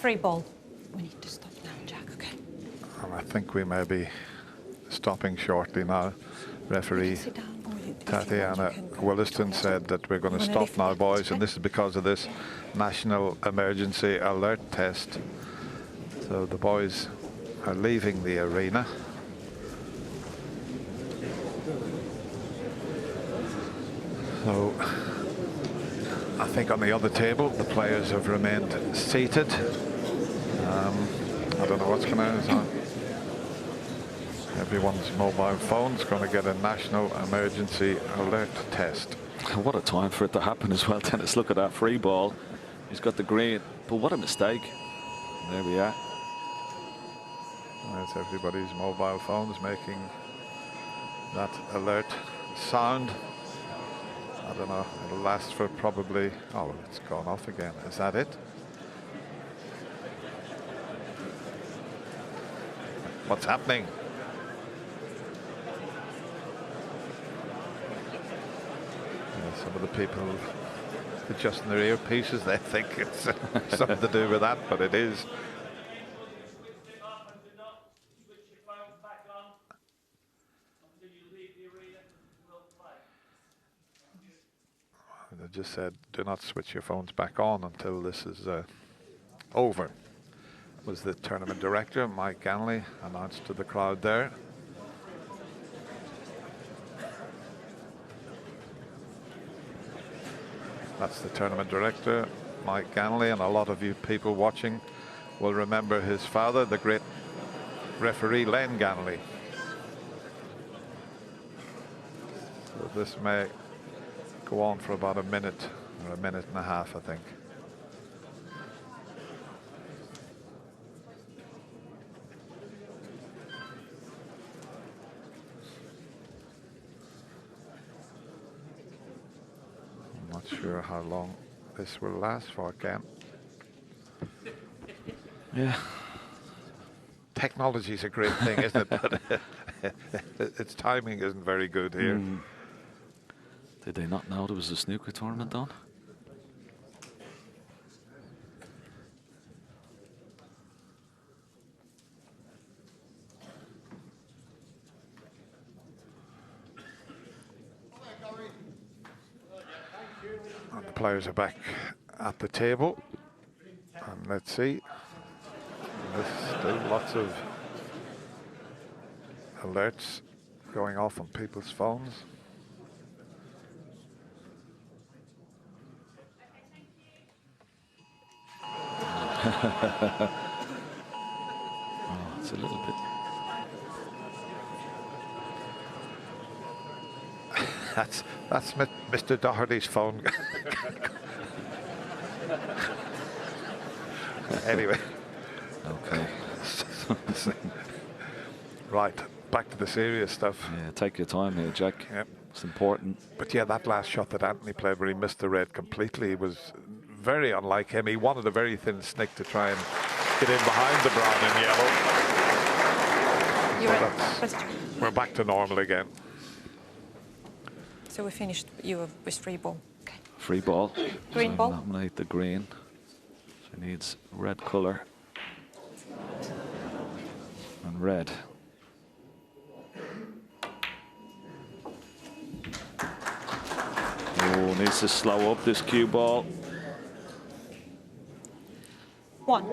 Free ball. We need to stop now, Jack, okay? And I think we may be stopping shortly now. Referee Tatiana Williston said that we're going to stop now, boys, and this is because of this national emergency alert test. So the boys are leaving the arena. So I think on the other table the players have remained seated. I don't know what's going on. Everyone's mobile phone's going to get a national emergency alert test. What a time for it to happen as well, Dennis. Look at that free ball. He's got the green, but what a mistake. There we are. There's everybody's mobile phones making that alert sound. I don't know, it'll last for probably, oh, it's gone off again. Is that it? What's happening? Yeah, some of the people adjusting their earpieces, they think it's something to do with that, but it is. They just said, do not switch your phones back on until this is over. Was the tournament director, Mike Ganley, announced to the crowd there. That's the tournament director, Mike Ganley, and a lot of you people watching will remember his father, the great referee Len Ganley. So this may go on for about a minute or a minute and a half, I think. I'm not sure how long this will last for, Ken. Yeah. Technology's a great thing, isn't it? But its timing isn't very good here. Did they not know there was a snooker tournament on? And the players are back at the table. And let's see. There's still lots of alerts going off on people's phones. Oh, it's a little bit. That's Mr. Doherty's phone. Anyway. Okay. Right, back to the serious stuff. Yeah, take your time here, Jack. Yep. It's important. But yeah, that last shot that Anthony played where he missed the red completely was very unlike him. He wanted a very thin snick to try and get in behind the brown and yellow. We're back to normal again. So we finished with free ball. Okay. Free ball. Green so ball. Nominate the green. So he needs red colour. And red. Oh, needs to slow up this cue ball. One.